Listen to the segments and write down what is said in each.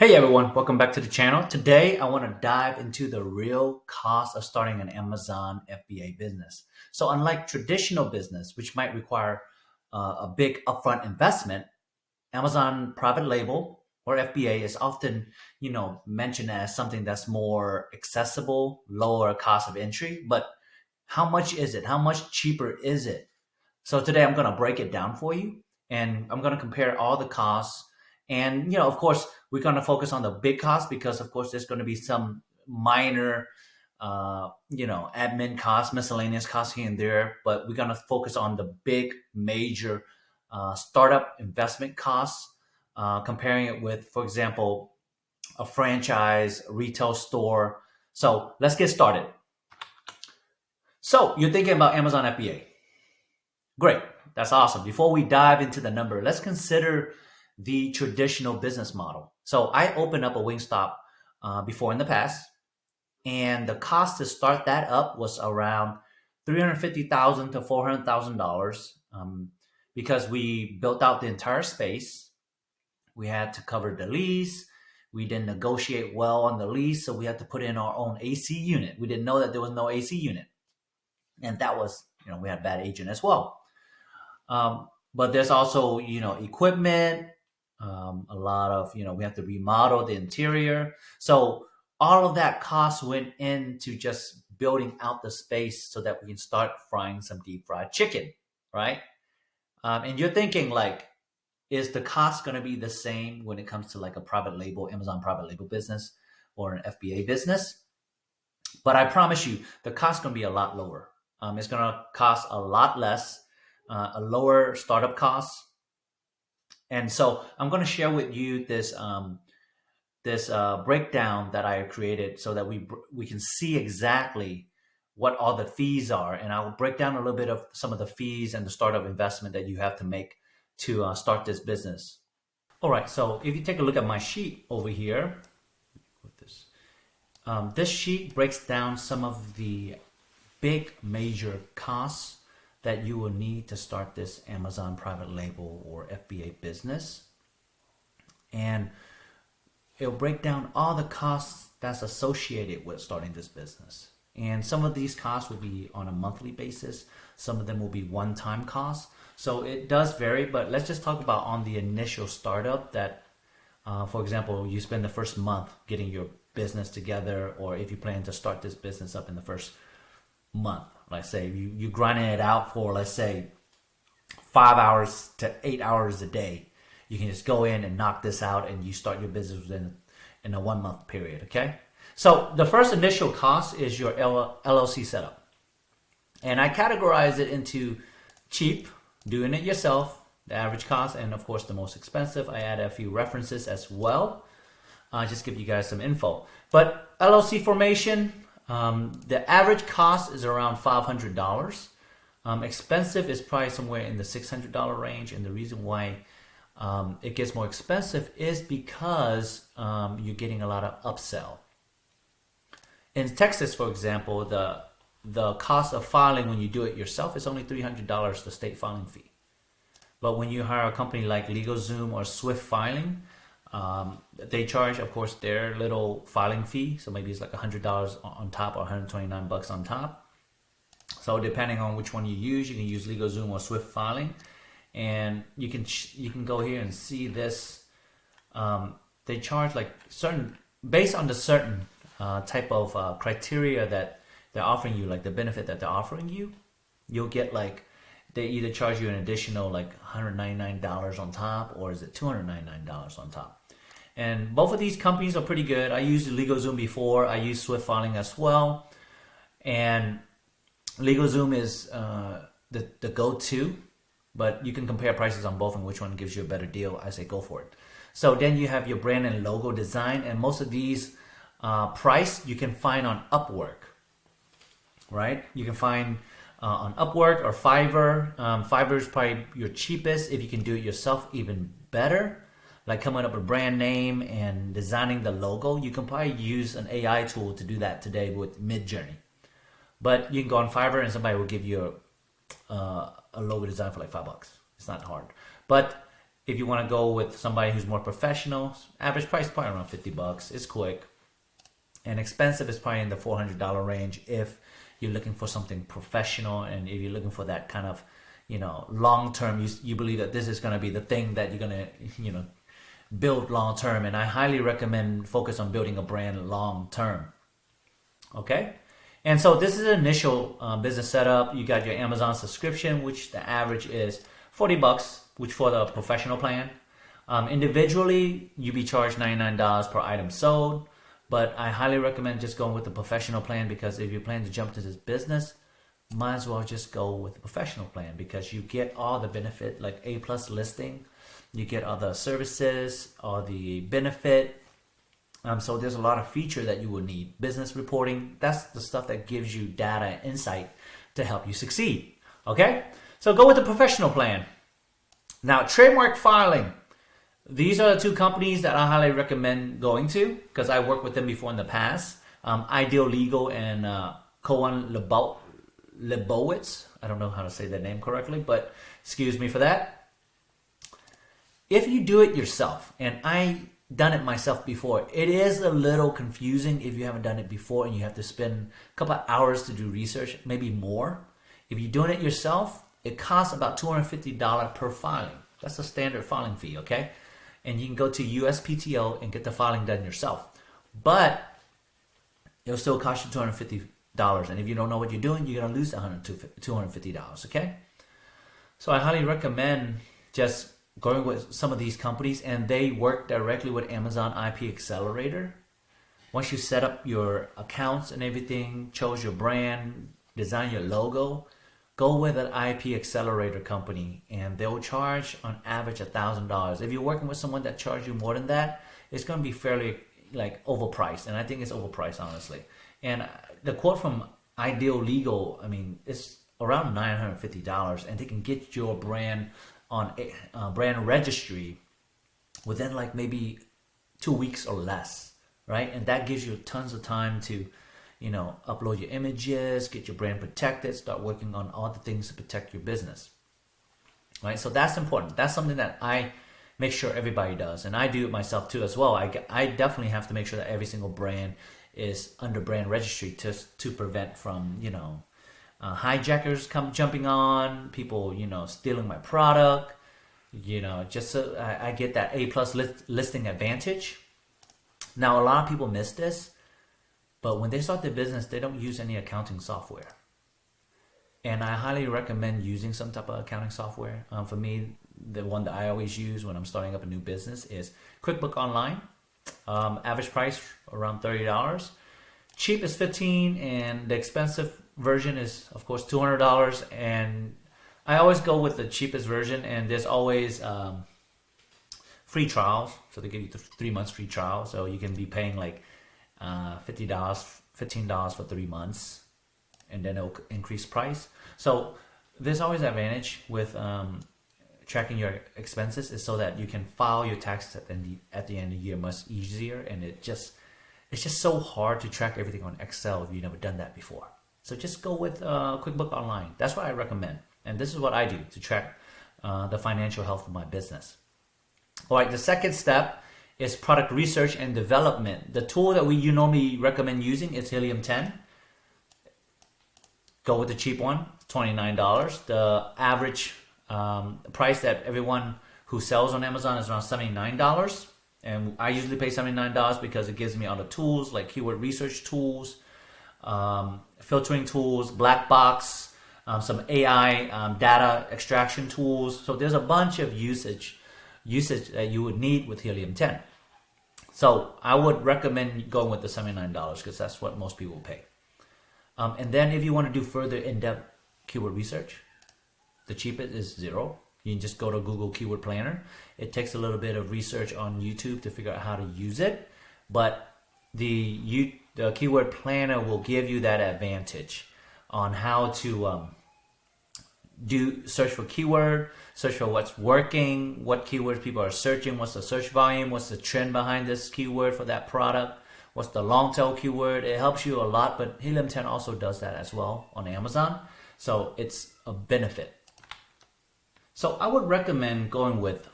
Hey everyone, welcome back to the channel. Today I want to dive into the real cost of starting an Amazon FBA business. So unlike traditional business, which might require a big upfront investment, Amazon private label or FBA is often, mentioned as something that's more accessible, lower cost of entry. But how much is it? How much cheaper is it? So today I'm going to break it down for you and I'm going to compare all the costs. And, of course, we're going to focus on the big costs because, of course, there's going to be some minor, admin costs, miscellaneous costs here and there. But we're going to focus on the big, major startup investment costs, comparing it with, for example, a franchise, a retail store. So let's get started. So you're thinking about Amazon FBA. Great. That's awesome. Before we dive into the number, let's consider the traditional business model. So I opened up a Wingstop before in the past, and the cost to start that up was around $350,000 to $400,000 because we built out the entire space. We had to cover the lease. We didn't negotiate well on the lease, so we had to put in our own AC unit. We didn't know that there was no AC unit, and that was, we had a bad agent as well. But there's also, equipment, a lot of, we have to remodel the interior. So all of that cost went into just building out the space so that we can start frying some deep fried chicken, right? And you're thinking like, is the cost going to be the same when it comes to like a private label, Amazon private label business or an FBA business? But I promise you, the cost is going to be a lot lower. It's going to cost a lot less, a lower startup cost. And so I'm going to share with you this breakdown that I created so that we can see exactly what all the fees are. And I'll break down a little bit of some of the fees and the startup investment that you have to make to start this business. All right, so if you take a look at my sheet over here, this sheet breaks down some of the big major costs that you will need to start this Amazon private label or FBA business. And it'll break down all the costs that's associated with starting this business. And some of these costs will be on a monthly basis. Some of them will be one-time costs. So it does vary, but let's just talk about on the initial startup that, for example, you spend the first month getting your business together, or if you plan to start this business up in the first month, let's say you grinding it out for, let's say, 5 hours to 8 hours a day. You can just go in and knock this out and you start your business in a 1 month period, okay? So the first initial cost is your LLC setup. And I categorize it into cheap, doing it yourself, the average cost, and of course the most expensive. I add a few references as well. Just give you guys some info. But LLC formation, the average cost is around $500. Expensive is probably somewhere in the $600 range. And the reason why it gets more expensive is because you're getting a lot of upsell. In Texas, for example, the cost of filing when you do it yourself is only $300, the state filing fee. But when you hire a company like LegalZoom or Swift Filing, they charge, of course, their little filing fee. So maybe it's like $100 on top or $129 on top. So depending on which one you can use LegalZoom or Swift Filing. And you can go here and see this. They charge like based on the certain type of criteria that they're offering you, like the benefit that they're offering you, you'll get like, they either charge you an additional like $199 on top, or is it $299 on top? And both of these companies are pretty good. I used LegalZoom before. I used Swift Filing as well. And LegalZoom is the go-to, but you can compare prices on both and which one gives you a better deal. I say go for it. So then you have your brand and logo design, and most of these price you can find on Upwork, right? You can find on Upwork or Fiverr. Fiverr is probably your cheapest. If you can do it yourself, even better. Like coming up with a brand name and designing the logo, you can probably use an AI tool to do that today with Midjourney. But you can go on Fiverr and somebody will give you a logo design for like $5. It's not hard. But If you want to go with somebody who's more professional, average price probably around $50. It's quick. And expensive is probably in the $400 range if you're looking for something professional, and if you're looking for that kind of, long term, you believe that this is going to be the thing that you're going to, build long term. And I highly recommend focus on building a brand long term. Okay? And so this is an initial business setup. You got your Amazon subscription, which the average is $40, which for the professional plan. Individually, you be charged $99 per item sold. But I highly recommend just going with the professional plan, because if you plan to jump to this business, might as well just go with the professional plan, because you get all the benefit, like A+ listing. You get all the services, all the benefit. So there's a lot of feature that you will need. Business reporting, that's the stuff that gives you data and insight to help you succeed. Okay? So go with the professional plan. Now, trademark filing. These are the two companies that I highly recommend going to, because I worked with them before in the past. Ideal Legal and Cohen Lebowitz. I don't know how to say that name correctly, but excuse me for that. If you do it yourself, and I done it myself before, it is a little confusing if you haven't done it before and you have to spend a couple of hours to do research, maybe more. If you're doing it yourself, it costs about $250 per filing. That's the standard filing fee, okay? And you can go to USPTO and get the filing done yourself. But it'll still cost you $250. And if you don't know what you're doing, you're going to lose $250, okay? So I highly recommend just going with some of these companies, and they work directly with Amazon IP Accelerator. Once you set up your accounts and everything, chose your brand, design your logo, go with an IP Accelerator company, and they'll charge on average $1,000. If you're working with someone that charges you more than that, it's going to be fairly overpriced, and I think it's overpriced, honestly. And the quote from Ideal Legal, it's around $950, and they can get your brand on a brand registry within maybe 2 weeks or less, right? And that gives you tons of time to upload your images, get your brand protected, start working on all the things to protect your business, right? So that's important. That's something that I make sure everybody does, and I do it myself too as well. I definitely have to make sure that every single brand is under brand registry to prevent from hijackers jumping on people, stealing my product, just so I get that A+ listing advantage. Now, a lot of people miss this. But when they start their business, they don't use any accounting software. And I highly recommend using some type of accounting software. For me, the one that I always use when I'm starting up a new business is QuickBooks Online. Average price around $30. Cheap is $15, and the expensive version is, of course, $200. And I always go with the cheapest version, and there's always free trials. So they give you the 3 months free trial. So you can be paying $50, $15 for 3 months, and then it'll increase price. So there's always an advantage with tracking your expenses, is so that you can file your taxes at the end of the year much easier. And it's just so hard to track everything on Excel if you've never done that before. So just go with QuickBooks Online. That's what I recommend, and this is what I do to track the financial health of my business. All right, the second step is product research and development. The tool that you normally recommend using is Helium 10. Go with the cheap one, $29. The average price that everyone who sells on Amazon is around $79. And I usually pay $79 because it gives me all the tools, like keyword research tools, filtering tools, black box, some AI data extraction tools. So there's a bunch of usage that you would need with Helium 10. So I would recommend going with the $79 because that's what most people pay. And then if you want to do further in-depth keyword research, the cheapest is $0. You can just go to Google Keyword Planner. It takes a little bit of research on YouTube to figure out how to use it, but the Keyword Planner will give you that advantage on how to search for keyword, search for what's working, what keywords people are searching, what's the search volume, what's the trend behind this keyword for that product, what's the long tail keyword. It helps you a lot, but Helium 10 also does that as well on Amazon. So it's a benefit. So I would recommend going with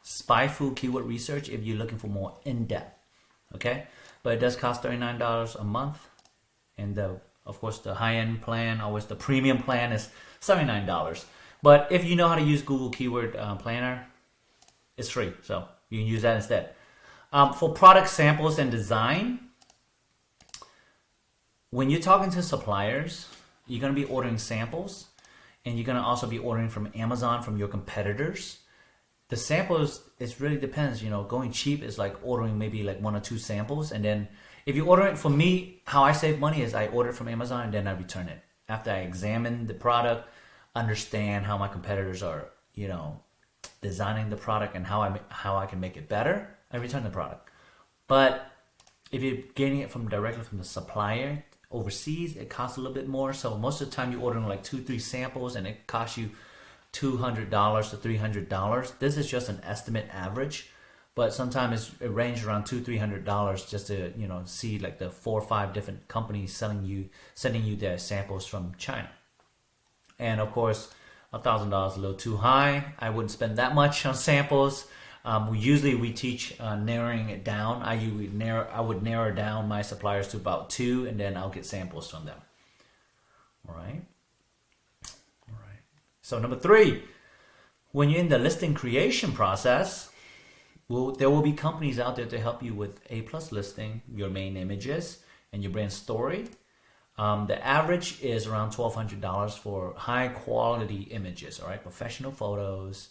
spy food keyword research if you're looking for more in-depth. Okay, but it does cost $39 a month, and of course the high-end plan, always the premium plan, is $79. But if you know how to use Google Keyword Planner, it's free, so you can use that instead. For product samples and design, when you're talking to suppliers, you're going to be ordering samples, and you're going to also be ordering from Amazon, from your competitors. The samples, it really depends. Going cheap is like ordering maybe like 1 or 2 samples, and then if you order it, for me, how I save money is I order it from Amazon and then I return it after I examine the product, understand how my competitors are, designing the product and how I can make it better. I return the product. But if you're getting it directly from the supplier overseas, it costs a little bit more. So most of the time you're ordering like 2-3 samples and it costs you $200 to $300. This is just an estimate average, but sometimes it ranges around $200-$300 just to see like the 4 or 5 different companies sending you their samples from China. And of course, $1,000 a little too high. I wouldn't spend that much on samples. We teach narrowing it down. I would narrow down my suppliers to about 2, and then I'll get samples from them. All right. So number 3, when you're in the listing creation process, there will be companies out there to help you with A+ listing, your main images, and your brand story. The average is around $1,200 for high quality images, all right, professional photos,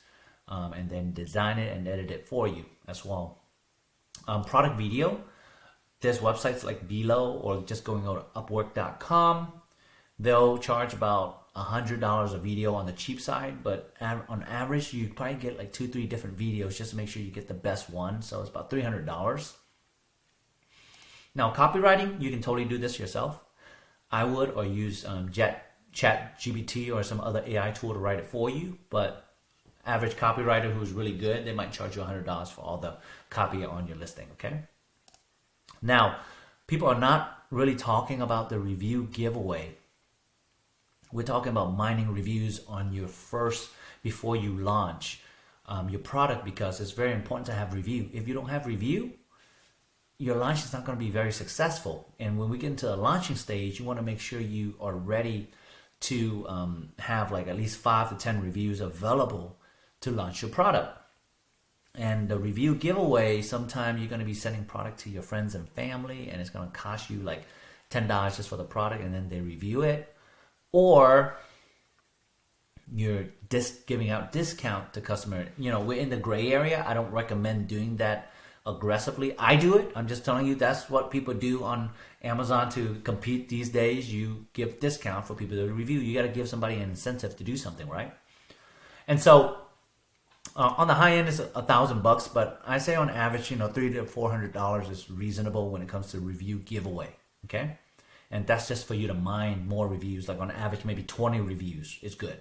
and then design it and edit it for you as well. Product video, there's websites like Below or just going over to Upwork.com. They'll charge about $100 a video on the cheap side, but on average, you probably get like 2-3 different videos just to make sure you get the best one. So it's about $300. Now, copywriting, you can totally do this yourself. I would, or use ChatGPT or some other AI tool to write it for you. But average copywriter who's really good, they might charge you $100 for all the copy on your listing. Okay. Now, people are not really talking about the review giveaway. We're talking about mining reviews on your before you launch your product, because it's very important to have review. If you don't have review, your launch is not going to be very successful. And when we get into the launching stage, you want to make sure you are ready to have like at least 5 to 10 reviews available to launch your product. And the review giveaway, sometimes you're going to be sending product to your friends and family, and it's going to cost you like $10 just for the product, and then they review it. Or you're giving out discount to customer. We're in the gray area. I don't recommend doing that aggressively. I do it. I'm just telling you that's what people do on Amazon to compete these days. You give discount for people to review. You got to give somebody an incentive to do something, right? And so on the high end is $1,000, but I say on average, $300 to $400 is reasonable when it comes to review giveaway. Okay. And that's just for you to mine more reviews. Like on average, maybe 20 reviews is good.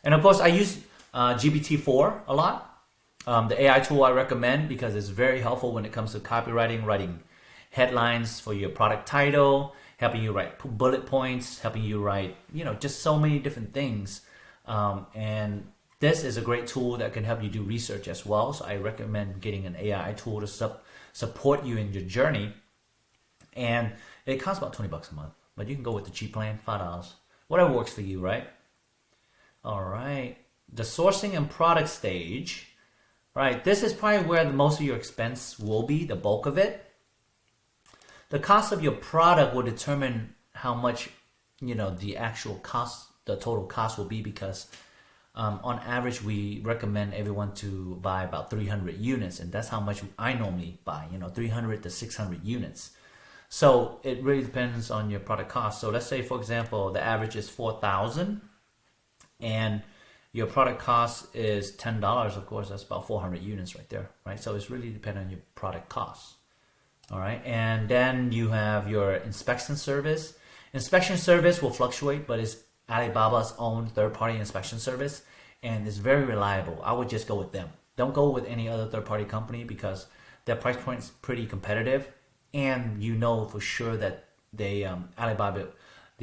And of course, I use GPT-4 a lot. The AI tool I recommend because it's very helpful when it comes to copywriting, writing headlines for your product title, helping you write bullet points, helping you write, just so many different things. And this is a great tool that can help you do research as well. So I recommend getting an AI tool to support you in your journey. And it costs about $20 a month, but you can go with the cheap plan, $5, whatever works for you, right? All right. The sourcing and product stage, right? This is probably where most of your expense will be, the bulk of it. The cost of your product will determine how much, the actual cost, the total cost will be, because on average, we recommend everyone to buy about 300 units, and that's how much I normally buy, 300 to 600 units. So it really depends on your product cost. So let's say, for example, the average is $4,000 and your product cost is $10. Of course, that's about 400 units right there, right? So it's really dependent on your product cost. All right. And then you have your inspection service. Inspection service will fluctuate, but it's Alibaba's own third-party inspection service, and it's very reliable. I would just go with them. Don't go with any other third-party company because their price point is pretty competitive. And for sure that they Alibaba,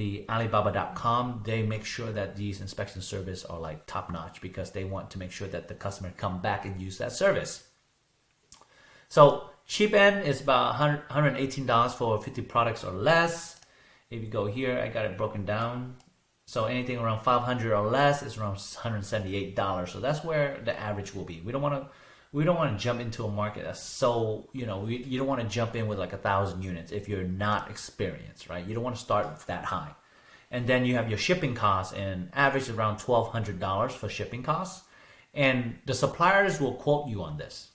the Alibaba.com, they make sure that these inspection service are like top notch because they want to make sure that the customer come back and use that service. So cheap end is about $118 for 50 products or less. If you go here, I got it broken down. So anything around 500 or less is around $178. So that's where the average will be. We don't want to jump into a market that's so, you don't want to jump in with like 1,000 units if you're not experienced, right? You don't want to start that high. And then you have your shipping costs, and average around $1,200 for shipping costs. And the suppliers will quote you on this.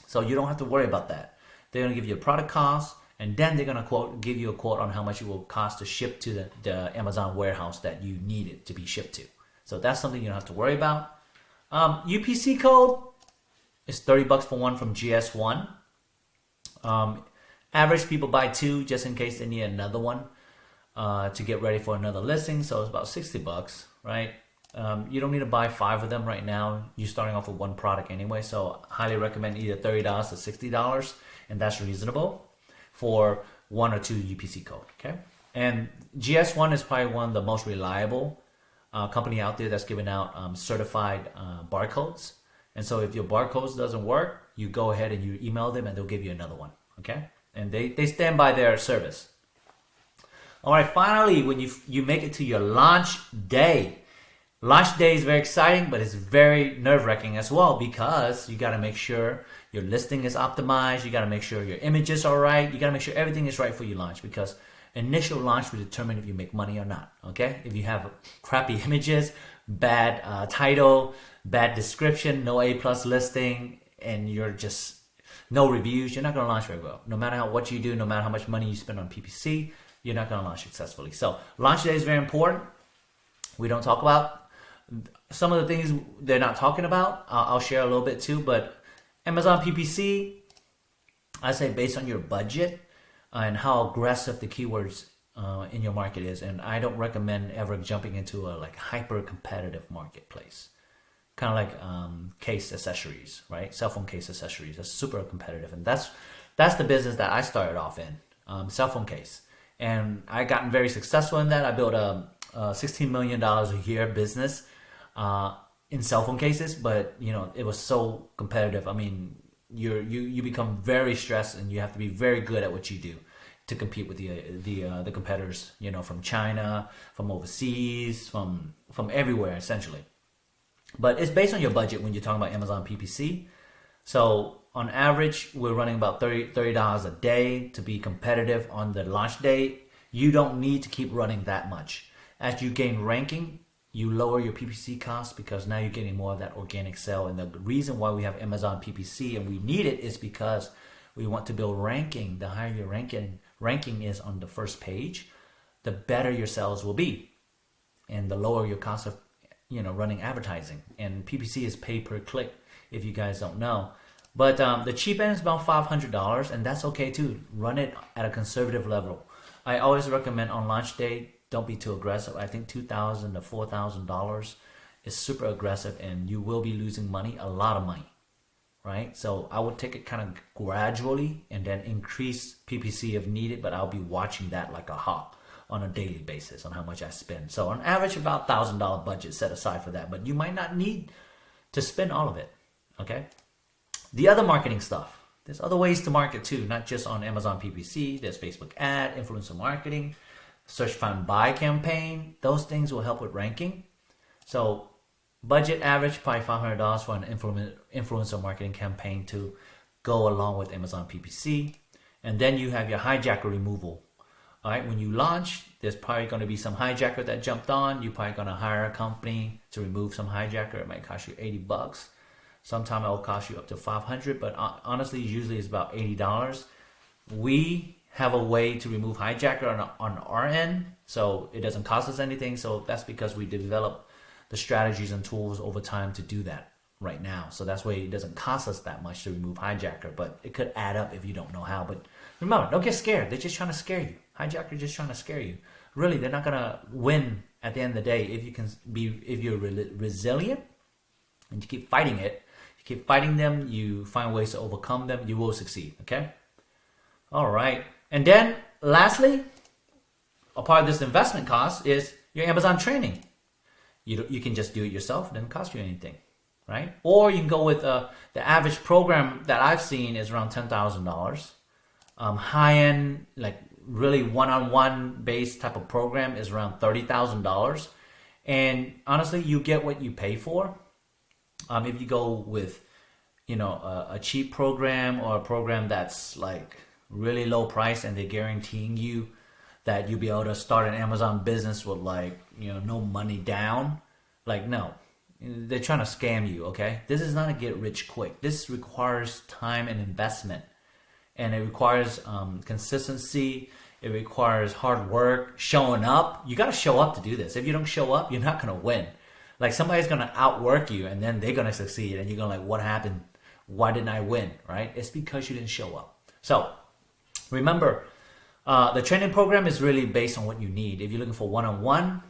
So you don't have to worry about that. They're going to give you a product cost, and then they're going to give you a quote on how much it will cost to ship to the Amazon warehouse that you need it to be shipped to. So that's something you don't have to worry about. UPC code is $30 for one from GS1. Average people buy 2 just in case they need another one to get ready for another listing. So it's about $60, right? You don't need to buy 5 of them right now. You're starting off with 1 product anyway, so highly recommend either $30 to $60, and that's reasonable for 1 or 2 UPC code. Okay, and GS1 is probably one of the most reliable company out there that's giving out certified barcodes. And so if your barcodes doesn't work, you go ahead and you email them, and they'll give you another one. Okay, and they stand by their service. All right, finally, when you make it to your launch day. Launch day is very exciting, but it's very nerve-wracking as well because you got to make sure your listing is optimized. You got to make sure your images are right. You got to make sure everything is right for your launch, because initial launch will determine if you make money or not. Okay, if you have crappy images, bad title, bad description, no A+ listing, and you're just no reviews, you're not going to launch very well. No matter what you do, no matter how much money you spend on PPC, you're not going to launch successfully. So launch day is very important. We don't talk about some of the things they're not talking about. I'll share a little bit too, but Amazon PPC, I say based on your budget and how aggressive the keywords in your market is, and I don't recommend ever jumping into a like hyper competitive marketplace, kind of like case accessories, right? Cell phone case accessories. That's super competitive, and that's the business that I started off in, cell phone case, and I gotten very successful in that. I built a $16 million a year business in cell phone cases, but it was so competitive. I mean, you become very stressed, and you have to be very good at what you do to compete with the competitors, from China, from overseas, from everywhere essentially. But it's based on your budget when you're talking about Amazon PPC. So on average, we're running about $30 a day to be competitive on the launch day. You don't need to keep running that much. As you gain ranking, you lower your PPC costs because now you're getting more of that organic sale. And the reason why we have Amazon PPC and we need it is because we want to build ranking. The higher your ranking is on the first page, the better your sales will be, and the lower your cost of running advertising. And PPC is pay per click, if you guys don't know. But the cheap end is about $500, and that's okay too. Run it at a conservative level. I always recommend on launch day, don't be too aggressive. I think $2,000 to $4,000 is super aggressive, and you will be losing money, a lot of money, right? So I would take it kind of gradually and then increase PPC if needed, but I'll be watching that like a hawk on a daily basis on how much I spend. So on average, about $1,000 budget set aside for that, but you might not need to spend all of it, okay? The other marketing stuff, there's other ways to market too, not just on Amazon PPC. There's Facebook ad, influencer marketing, search, find, buy campaign. Those things will help with ranking. So budget average, probably $500 for an influencer marketing campaign to go along with Amazon PPC. And then you have your hijacker removal. All right, when you launch, there's probably going to be some hijacker that jumped on. You're probably going to hire a company to remove some hijacker. It might cost you $80. Sometimes it will cost you up to $500, but honestly, usually it's about $80. We have a way to remove hijacker on our end, so it doesn't cost us anything. So that's because we develop the strategies and tools over time to do that right now. So that's why it doesn't cost us that much to remove hijacker, but it could add up if you don't know how. But remember, don't get scared. They're just trying to scare you. Hijacker just trying to scare you. Really, they're not gonna win at the end of the day if you're resilient and you keep fighting it. You keep fighting them. You find ways to overcome them. You will succeed. Okay. All right. And then lastly, a part of this investment cost is your Amazon training. You can just do it yourself. It doesn't cost you anything, right? Or you can go with the average program that I've seen is around $10,000. High end, like really one-on-one based type of program is around $30,000. And honestly, you get what you pay for. If you go with, a cheap program or a program that's like really low price and they're guaranteeing you that you'll be able to start an Amazon business with like, no money down. Like, no, they're trying to scam you, okay? This is not a get rich quick. This requires time and investment. And it requires consistency. It requires hard work, showing up. You got to show up to do this. If you don't show up, you're not going to win. Like somebody's going to outwork you and then they're going to succeed. And you're going to like, what happened? Why didn't I win, right? It's because you didn't show up. So remember, the training program is really based on what you need. If you're looking for one-on-one,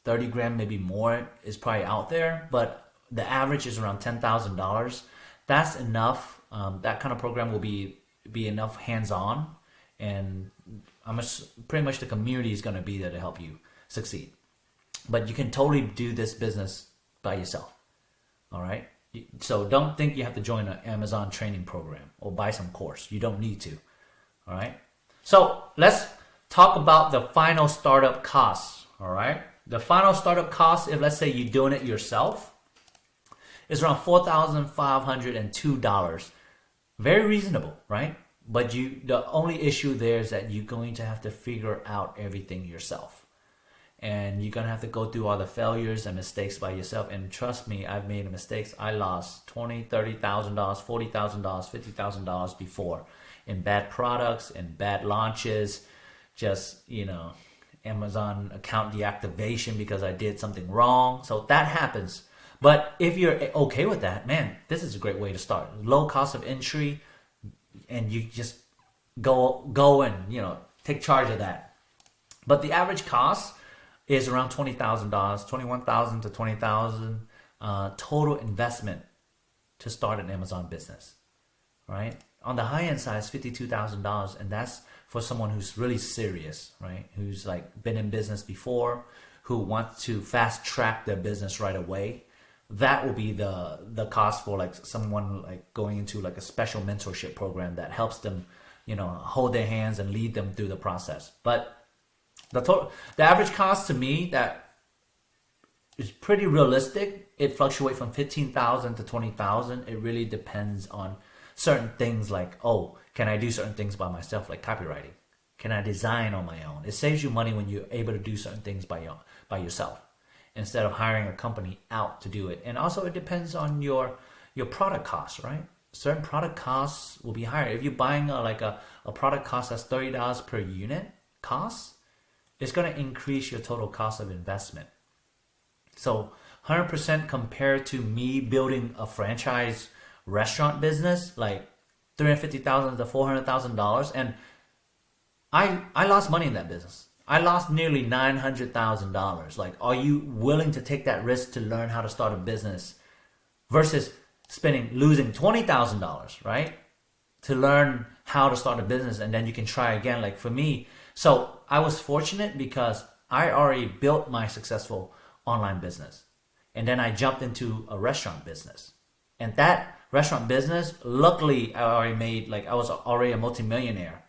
30 grand, maybe more is probably out there, but the average is around $10,000. That's enough. That kind of program will be enough hands-on, and pretty much the community is going to be there to help you succeed. But you can totally do this business by yourself. All right. So don't think you have to join an Amazon training program or buy some course. You don't need to. All right. So let's talk about the final startup costs. All right. The final startup cost, if let's say you're doing it yourself, is around $4,502. Very reasonable, right? But the only issue there is that you're going to have to figure out everything yourself. And you're going to have to go through all the failures and mistakes by yourself. And trust me, I've made mistakes. I lost $20,000, $30,000, $40,000, $50,000 before in bad products and bad launches. Just, Amazon account deactivation because I did something wrong. So that happens. But if you're okay with that, man, this is a great way to start. Low cost of entry, and you just go and, take charge of that. But the average cost is around $20,000, $21,000 to $20,000 total investment to start an Amazon business, right? On the high end side is $52,000, and that's for someone who's really serious, right? Who's like been in business before, who wants to fast track their business right away. That will be the cost for like someone like going into like a special mentorship program that helps them, hold their hands and lead them through the process. But the average cost to me that is pretty realistic. It fluctuates from $15,000 to $20,000. It really depends on certain things like, can I do certain things by myself, like copywriting? Can I design on my own? It saves you money when you're able to do certain things by yourself instead of hiring a company out to do it. And also it depends on your product costs, right? Certain product costs will be higher. If you're buying a product cost that's $30 per unit cost, it's going to increase your total cost of investment. So 100% compared to me building a franchise restaurant business, like $350,000 to $400,000, and I lost money in that business. I lost nearly $900,000. Like, are you willing to take that risk to learn how to start a business versus losing $20,000, right? To learn how to start a business, and then you can try again. Like for me, so I was fortunate because I already built my successful online business, and then I jumped into a restaurant business. And that restaurant business, luckily, I was already a multimillionaire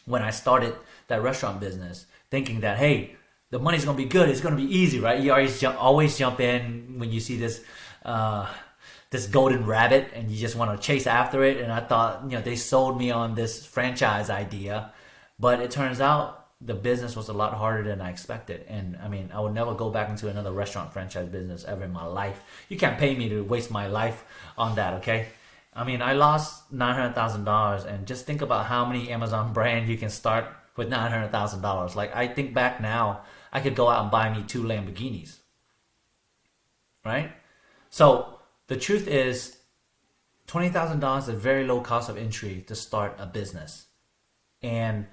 when I started that restaurant business, thinking that, hey, the money's gonna be good, it's gonna be easy, right? You always jump in when you see this golden rabbit and you just want to chase after it. And I thought, they sold me on this franchise idea, but it turns out the business was a lot harder than I expected. And I would never go back into another restaurant franchise business ever in my life. You can't pay me to waste my life on that, okay? I lost $900,000, and just think about how many Amazon brands you can start with $900,000. Like, I think back now, I could go out and buy me 2 Lamborghinis, right? So the truth is, $20,000 is a very low cost of entry to start a business. And,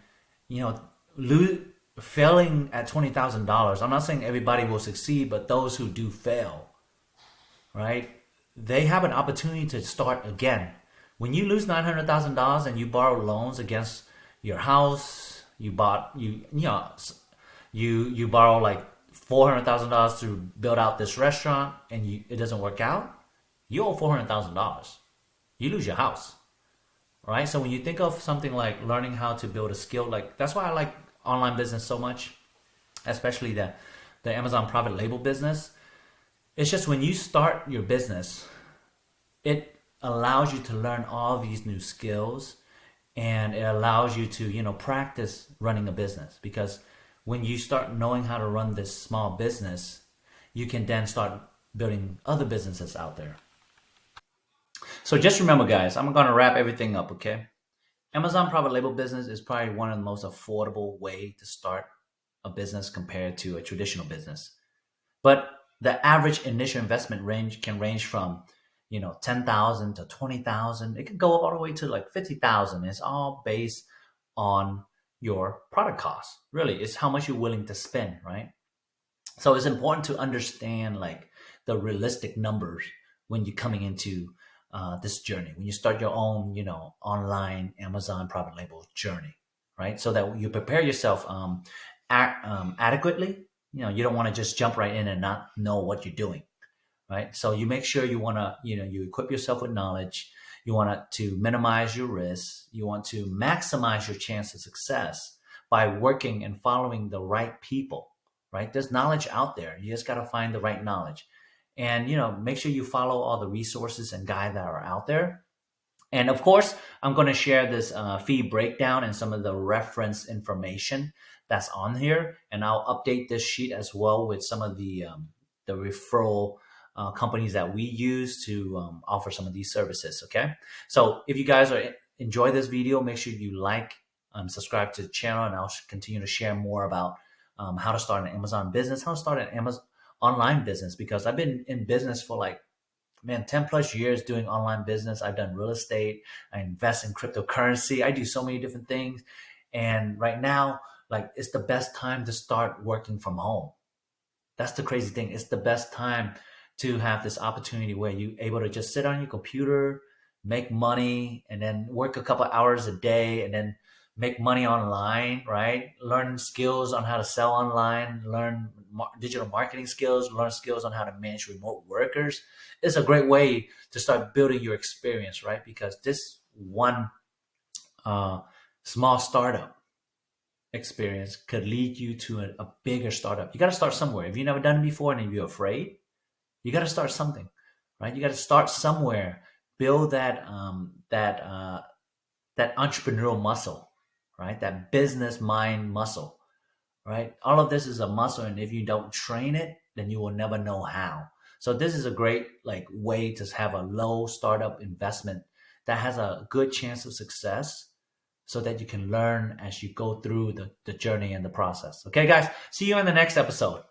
failing at $20,000, I'm not saying everybody will succeed, but those who do fail, right? They have an opportunity to start again. When you lose $900,000 and you borrow loans against your house, you You borrow like $400,000 to build out this restaurant, and it doesn't work out. You owe $400,000. You lose your house, right? So when you think of something like learning how to build a skill, like that's why I like online business so much, especially the Amazon private label business. It's just when you start your business, it allows you to learn all these new skills, and it allows you to practice running a business, because when you start knowing how to run this small business, you can then start building other businesses out there. So just remember, guys, I'm going to wrap everything up. Okay, Amazon private label business is probably one of the most affordable way to start a business compared to a traditional business. But the average initial investment range can range from 10,000 to 20,000. It can go up all the way to like 50,000. It's all based on your product cost. Really, it's how much you're willing to spend, right? So it's important to understand like the realistic numbers when you're coming into this journey, when you start your own online Amazon private label journey, right? So that you prepare yourself adequately. You don't want to just jump right in and not know what you're doing, right? So you make sure you want to, you equip yourself with knowledge. You want to minimize your risks. You want to maximize your chance of success by working and following the right people, right? There's knowledge out there. You just got to find the right knowledge. And, make sure you follow all the resources and guides that are out there. And of course, I'm going to share this fee breakdown and some of the reference information that's on here, and I'll update this sheet as well with some of the referral companies that we use to offer some of these services. Okay, so if you guys enjoy this video, make sure you like, subscribe to the channel, and I'll continue to share more about how to start an Amazon business, how to start an Amazon online business, because I've been in business for like, man, 10 plus years doing online business. I've done real estate. I invest in cryptocurrency. I do so many different things. And right now, like, it's the best time to start working from home. That's the crazy thing. It's the best time to have this opportunity where you're able to just sit on your computer, make money, and then work a couple hours a day, and then make money online, right? Learn skills on how to sell online, learn digital marketing skills, learn skills on how to manage remote workers. It's a great way to start building your experience, right? Because this one uh, small startup experience could lead you to a bigger startup. You got to start somewhere. If you've never done it before and if you're afraid, you got to start something, right? You got to start somewhere. Build that entrepreneurial muscle, right? That business mind muscle, right? All of this is a muscle, and if you don't train it, then you will never know how. So this is a great like way to have a low startup investment that has a good chance of success, so that you can learn as you go through the journey and the process. Okay, guys, see you in the next episode.